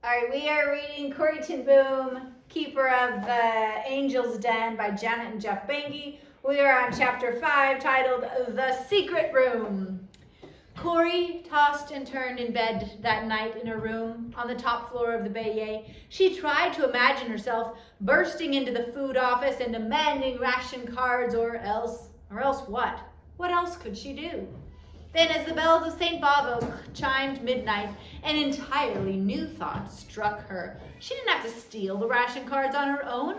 All right, we are reading Corrie tenBoom, Keeper of the Angel's Den by Janet and Geoff Benge. We are on chapter 5, titled The Secret Room. Corrie tossed and turned in bed that night in her room on the top floor of the Benge. She tried to imagine herself bursting into the food office and demanding ration cards, or else what? What else could she do? Then, as the bells of St. Bavo chimed midnight, an entirely new thought struck her. She didn't have to steal the ration cards on her own.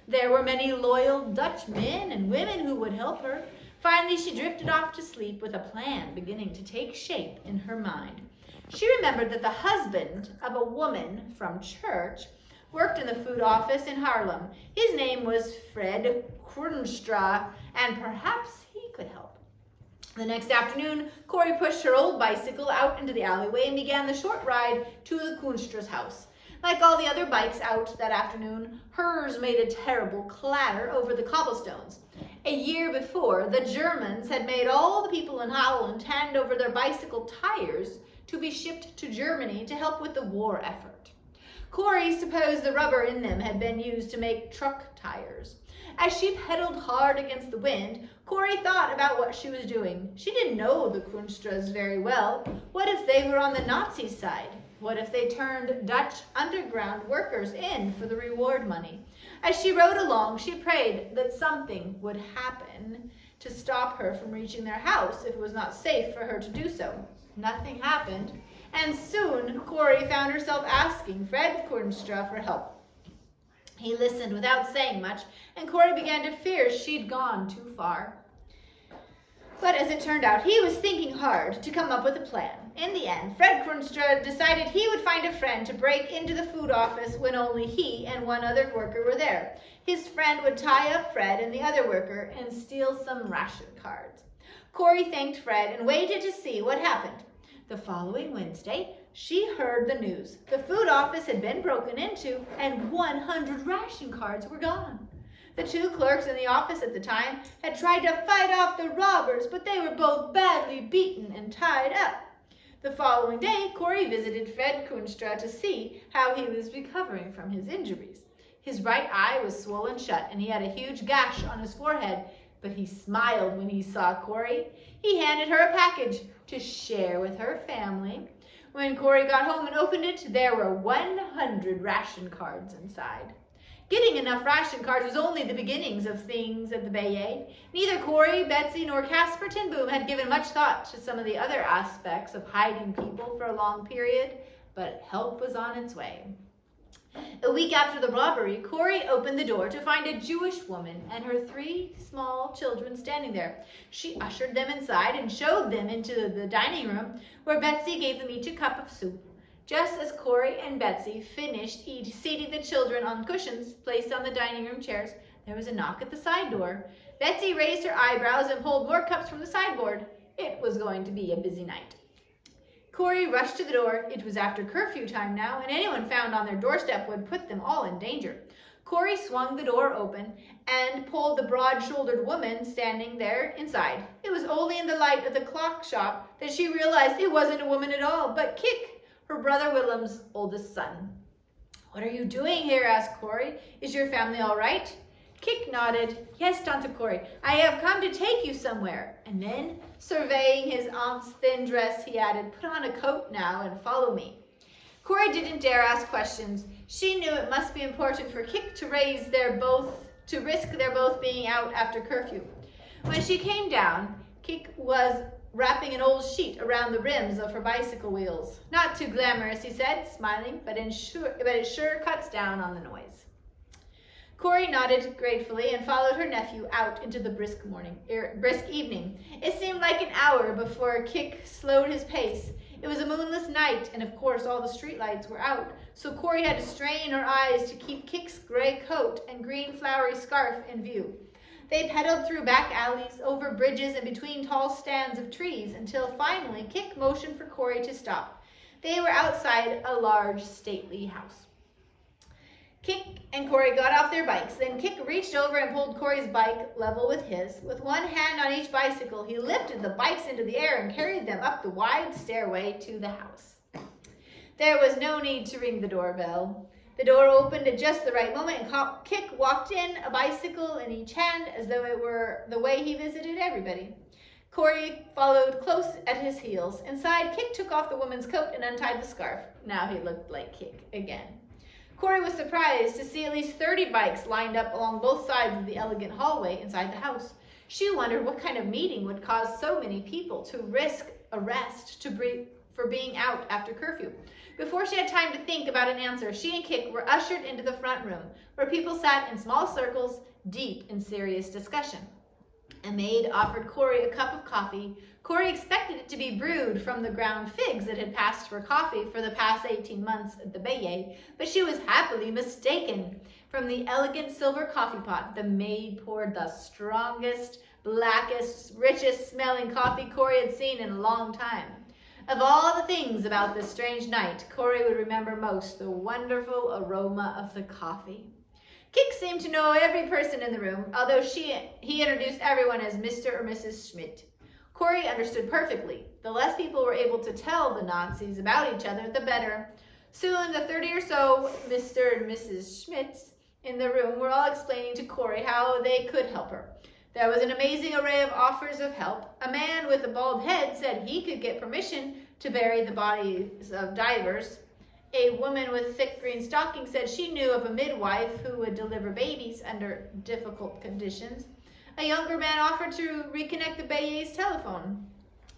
There were many loyal Dutch men and women who would help her. Finally, she drifted off to sleep with a plan beginning to take shape in her mind. She remembered that the husband of a woman from church worked in the food office in Haarlem. His name was Fred Kroonstra, and perhaps he could help. The next afternoon, Corrie pushed her old bicycle out into the alleyway and began the short ride to the Kroonstra's house. Like all the other bikes out that afternoon, hers made a terrible clatter over the cobblestones. A year before, the Germans had made all the people in Holland hand over their bicycle tires to be shipped to Germany to help with the war effort. Corrie supposed the rubber in them had been used to make truck tires. As she pedaled hard against the wind, Corrie thought about what she was doing. She didn't know the Kroonstras very well. What if they were on the Nazi side? What if they turned Dutch underground workers in for the reward money? As she rode along, she prayed that something would happen to stop her from reaching their house if it was not safe for her to do so. Nothing happened, and soon Corrie found herself asking Fred Kroonstra for help. He listened without saying much, and Corrie began to fear she'd gone too far. But as it turned out, he was thinking hard to come up with a plan. In the end, Fred Kroonstra decided he would find a friend to break into the food office when only he and one other worker were there. His friend would tie up Fred and the other worker and steal some ration cards. Corrie thanked Fred and waited to see what happened. The following Wednesday, she heard the news. The food office had been broken into and 100 ration cards were gone. The two clerks in the office at the time had tried to fight off the robbers, but they were both badly beaten and tied up. The following day, Corrie visited Fred Kroonstra to see how he was recovering from his injuries. His right eye was swollen shut and he had a huge gash on his forehead, but he smiled when he saw Corrie. He handed her a package to share with her family. When Corrie got home and opened it, there were 100 ration cards inside. Getting enough ration cards was only the beginnings of things at the Benge. Neither Corrie, Betsy, nor Casper tenBoom had given much thought to some of the other aspects of hiding people for a long period, but help was on its way. A week after the robbery, Corrie opened the door to find a Jewish woman and her 3 small children standing there. She ushered them inside and showed them into the dining room, where Betsy gave them each a cup of soup. Just as Corrie and Betsy finished seating the children on cushions placed on the dining room chairs, there was a knock at the side door. Betsy raised her eyebrows and pulled more cups from the sideboard. It was going to be a busy night. Corrie rushed to the door. It was after curfew time now, and anyone found on their doorstep would put them all in danger. Corrie swung the door open and pulled the broad-shouldered woman standing there inside. It was only in the light of the clock shop that she realized it wasn't a woman at all, but Kik, her brother Willem's oldest son. "What are you doing here?" asked Corrie. "Is your family all right?" Kik nodded. "Yes, Tante Corrie, I have come to take you somewhere." And then, surveying his aunt's thin dress, he added, "Put on a coat now and follow me." Corrie didn't dare ask questions. She knew it must be important for Kik to risk their both being out after curfew. When she came down, Kik was wrapping an old sheet around the rims of her bicycle wheels. "Not too glamorous," he said, smiling, but it sure cuts down on the noise. Corrie nodded gratefully and followed her nephew out into the brisk evening. It seemed like an hour before Kik slowed his pace. It was a moonless night, and of course all the streetlights were out, so Corrie had to strain her eyes to keep Kik's gray coat and green flowery scarf in view. They pedaled through back alleys, over bridges, and between tall stands of trees until finally Kik motioned for Corrie to stop. They were outside a large, stately house. Kik and Corrie got off their bikes. Then Kik reached over and pulled Corrie's bike level with his. With one hand on each bicycle, he lifted the bikes into the air and carried them up the wide stairway to the house. There was no need to ring the doorbell. The door opened at just the right moment, and Kik walked in, a bicycle in each hand, as though it were the way he visited everybody. Corrie followed close at his heels. Inside, Kik took off the woman's coat and untied the scarf. Now he looked like Kik again. Corrie was surprised to see at least 30 bikes lined up along both sides of the elegant hallway inside the house. She wondered what kind of meeting would cause so many people to risk arrest for being out after curfew. Before she had time to think about an answer, she and Kik were ushered into the front room, where people sat in small circles, deep in serious discussion. A maid offered Corrie a cup of coffee. Corrie expected it to be brewed from the ground figs that had passed for coffee for the past 18 months at the Benge, but she was happily mistaken. From the elegant silver coffee pot, the maid poured the strongest, blackest, richest smelling coffee Corrie had seen in a long time. Of all the things about this strange night, Corrie would remember most the wonderful aroma of the coffee. Kik seemed to know every person in the room, although he introduced everyone as Mr. or Mrs. Schmidt. Corrie understood perfectly. The less people were able to tell the Nazis about each other, the better. Soon, the 30 or so Mr. and Mrs. Schmidts in the room were all explaining to Corrie how they could help her. There was an amazing array of offers of help. A man with a bald head said he could get permission to bury the bodies of divers. A woman with thick green stockings said she knew of a midwife who would deliver babies under difficult conditions. A younger man offered to reconnect the Benge's telephone.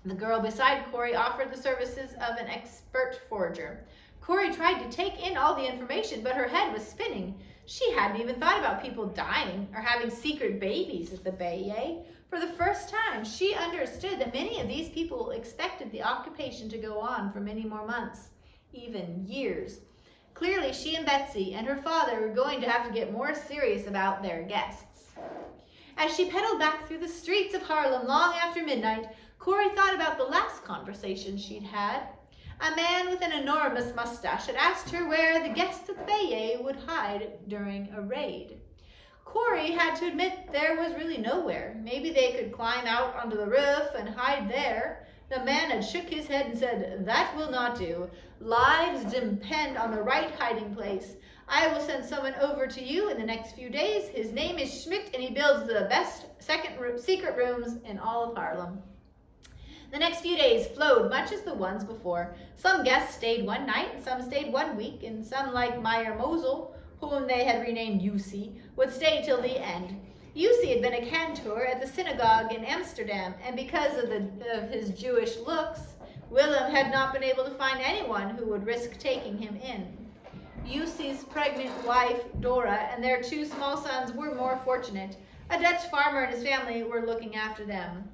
The girl beside Corrie offered the services of an expert forger. Corrie tried to take in all the information, but her head was spinning. She hadn't even thought about people dying or having secret babies at the Benge. For the first time, she understood that many of these people expected the occupation to go on for many more months, even years. Clearly, she and Betsy and her father were going to have to get more serious about their guests. As she pedaled back through the streets of Haarlem long after midnight, Corrie thought about the last conversation she'd had. A man with an enormous mustache had asked her where the guests at the Benge would hide during a raid. Corrie had to admit there was really nowhere. Maybe they could climb out onto the roof and hide there. The man had shook his head and said, "That will not do. Lives depend on the right hiding place. I will send someone over to you in the next few days. His name is Schmidt, and he builds the best secret rooms in all of Haarlem." The next few days flowed much as the ones before. Some guests stayed one night, and some stayed 1 week, and some, like Meyer Mosel, whom they had renamed Jussi, would stay till the end. Jussi had been a cantor at the synagogue in Amsterdam, and because of his Jewish looks, Willem had not been able to find anyone who would risk taking him in. Jussi's pregnant wife, Dora, and their 2 small sons were more fortunate. A Dutch farmer and his family were looking after them.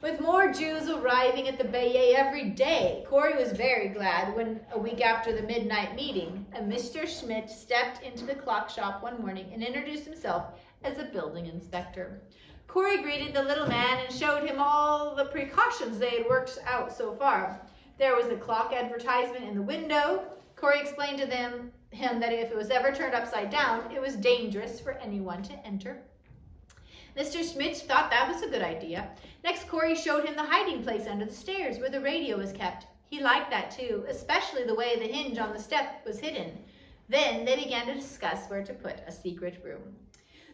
With more Jews arriving at the Benge every day, Corrie was very glad when, a week after the midnight meeting, a Mr. Schmidt stepped into the clock shop one morning and introduced himself as a building inspector. Corrie greeted the little man and showed him all the precautions they had worked out so far. There was a clock advertisement in the window. Corrie explained to him that if it was ever turned upside down, it was dangerous for anyone to enter. Mr. Schmidt thought that was a good idea. Next, Corrie showed him the hiding place under the stairs where the radio was kept. He liked that too, especially the way the hinge on the step was hidden. Then they began to discuss where to put a secret room.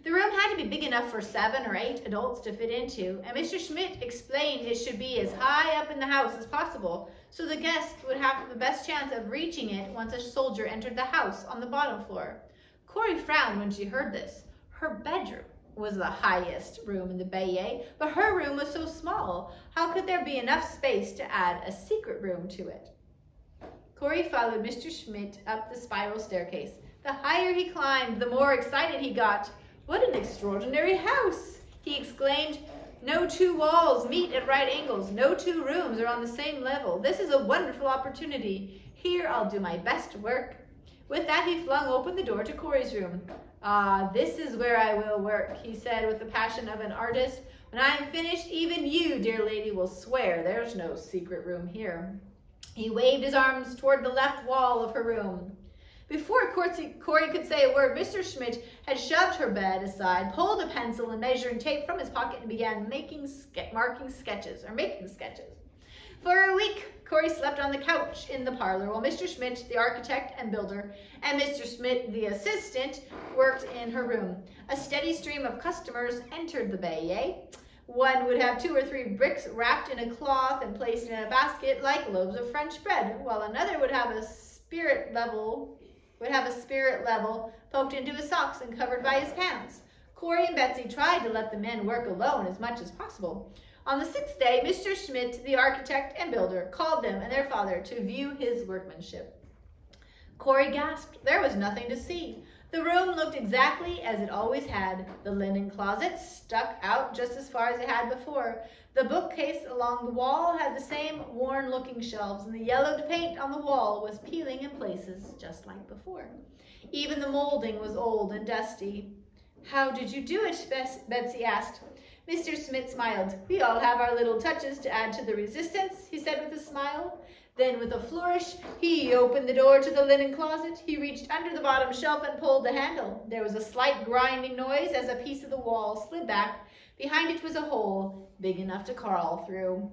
The room had to be big enough for 7 or 8 adults to fit into, and Mr. Schmidt explained it should be as high up in the house as possible, so the guests would have the best chance of reaching it once a soldier entered the house on the bottom floor. Corrie frowned when she heard this. Her bedroom was the highest room in the Benge, but her room was so small. How could there be enough space to add a secret room to it? Corrie followed Mr. Schmidt up the spiral staircase. The higher he climbed, the more excited he got. "What an extraordinary house!" he exclaimed. "No 2 walls meet at right angles. No 2 rooms are on the same level. This is a wonderful opportunity. Here I'll do my best work." With that, he flung open the door to Corrie's room. "Ah, this is where I will work," he said with the passion of an artist. "When I am finished, even you, dear lady, will swear there's no secret room here." He waved his arms toward the left wall of her room. Before Corrie could say a word, Mr. Schmidt had shoved her bed aside, pulled a pencil and measuring tape from his pocket, and began making sketches. For a week, Corrie slept on the couch in the parlor, while Mr. Schmidt, the architect and builder, and Mr. Schmidt, the assistant, worked in her room. A steady stream of customers entered the Benge. One would have 2 or 3 bricks wrapped in a cloth and placed in a basket like loaves of French bread, while another would have a spirit level poked into his socks and covered by his pants. Corrie and Betsy tried to let the men work alone as much as possible. On the 6th day, Mr. Schmidt, the architect and builder, called them and their father to view his workmanship. Corrie gasped. There was nothing to see. The room looked exactly as it always had. The linen closet stuck out just as far as it had before. The bookcase along the wall had the same worn-looking shelves, and the yellowed paint on the wall was peeling in places just like before. Even the molding was old and dusty. "How did you do it?" Betsy asked. Mr. Schmidt smiled. "We all have our little touches to add to the resistance," he said with a smile. Then, with a flourish, he opened the door to the linen closet. He reached under the bottom shelf and pulled the handle. There was a slight grinding noise as a piece of the wall slid back. Behind it was a hole big enough to crawl through.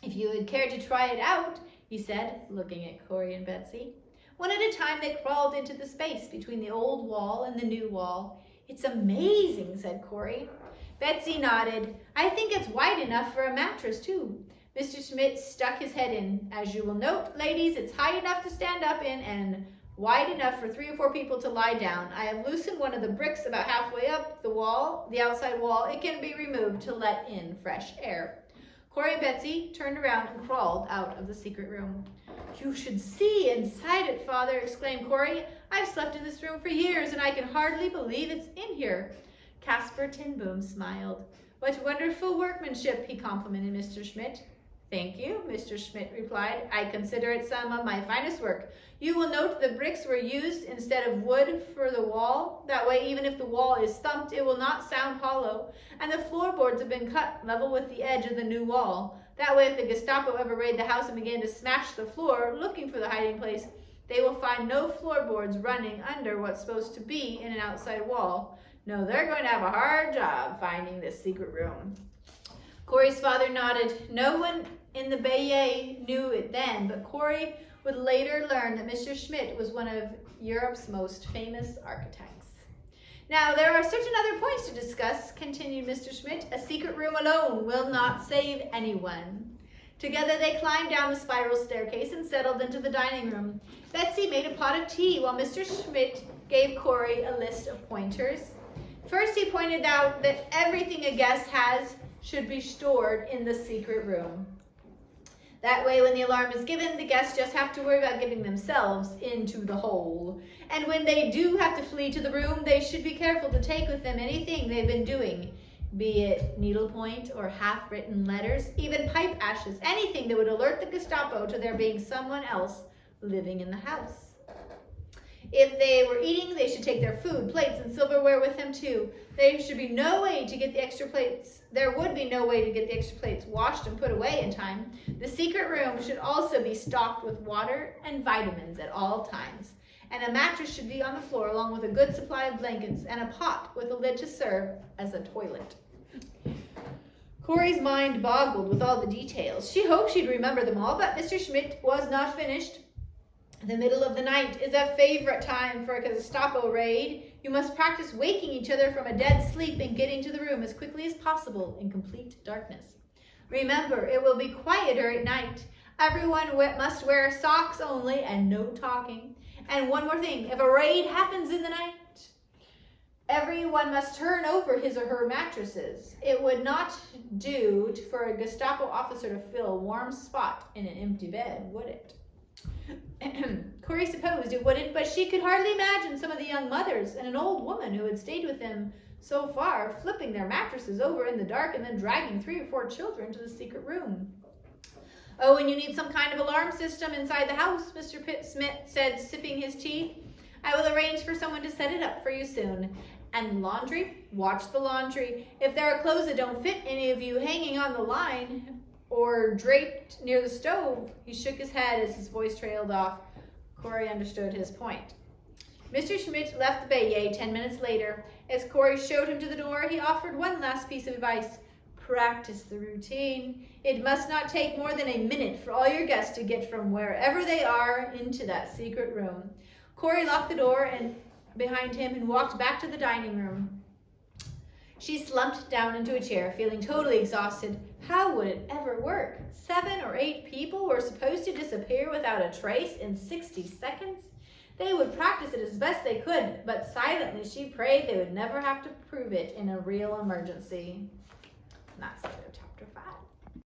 "If you would care to try it out," he said, looking at Corrie and Betsy. One at a time, they crawled into the space between the old wall and the new wall. "It's amazing," said Corrie. Betsy nodded. "I think it's wide enough for a mattress, too." Mr. Schmidt stuck his head in. "As you will note, ladies, it's high enough to stand up in and wide enough for 3 or 4 people to lie down. I have loosened one of the bricks about halfway up the outside wall. It can be removed to let in fresh air." Corrie and Betsy turned around and crawled out of the secret room. "You should see inside it, Father," exclaimed Corrie. "I've slept in this room for years, and I can hardly believe it's in here." Caspar tenBoom smiled. "What wonderful workmanship," he complimented Mr. Schmidt. "Thank you," Mr. Schmidt replied. "I consider it some of my finest work. You will note the bricks were used instead of wood for the wall. That way, even if the wall is thumped, it will not sound hollow. And the floorboards have been cut level with the edge of the new wall. That way, if the Gestapo ever raid the house and begin to smash the floor, looking for the hiding place, they will find no floorboards running under what's supposed to be in an outside wall. No, they're going to have a hard job finding this secret room." Corrie's father nodded. No one in the Benge knew it then, but Corrie would later learn that Mr. Schmidt was one of Europe's most famous architects. "Now, there are certain other points to discuss," continued Mr. Schmidt. "A secret room alone will not save anyone." Together they climbed down the spiral staircase and settled into the dining room. Betsy made a pot of tea while Mr. Schmidt gave Corrie a list of pointers. First, he pointed out that everything a guest has should be stored in the secret room. That way, when the alarm is given, the guests just have to worry about getting themselves into the hole. And when they do have to flee to the room, they should be careful to take with them anything they've been doing, be it needlepoint or half-written letters, even pipe ashes, anything that would alert the Gestapo to there being someone else living in the house. If they were eating, they should take their food, plates, and silverware with them too. There would be no way to get the extra plates washed and put away in time. The secret room should also be stocked with water and vitamins at all times. And a mattress should be on the floor along with a good supply of blankets and a pot with a lid to serve as a toilet. Corrie's mind boggled with all the details. She hoped she'd remember them all, but Mr. Schmidt was not finished. The middle of the night is a favorite time for a Gestapo raid. You must practice waking each other from a dead sleep and getting to the room as quickly as possible in complete darkness. Remember, it will be quieter at night. Everyone must wear socks only and no talking. And one more thing, if a raid happens in the night, everyone must turn over his or her mattresses. It would not do for a Gestapo officer to fill a warm spot in an empty bed, would it? Corrie supposed it wouldn't, but she could hardly imagine some of the young mothers and an old woman who had stayed with them so far flipping their mattresses over in the dark and then dragging 3 or 4 children to the secret room. "Oh, and you need some kind of alarm system inside the house," Mr. Smith said, sipping his tea. "I will arrange for someone to set it up for you soon. And laundry? Watch the laundry. If there are clothes that don't fit any of you hanging on the line or draped near the stove," he shook his head as his voice trailed off. Corrie understood his point. Mr. Schmidt left the Benge 10 minutes later. As Corrie showed him to the door, he offered one last piece of advice. Practice the routine. It must not take more than a minute for all your guests to get from wherever they are into that secret room. Corrie locked the door behind him and walked back to the dining room. She slumped down into a chair, feeling totally exhausted. How would it ever work? 7 or 8 people were supposed to disappear without a trace in 60 seconds? They would practice it as best they could, but silently she prayed they would never have to prove it in a real emergency. And that's the end of chapter 5.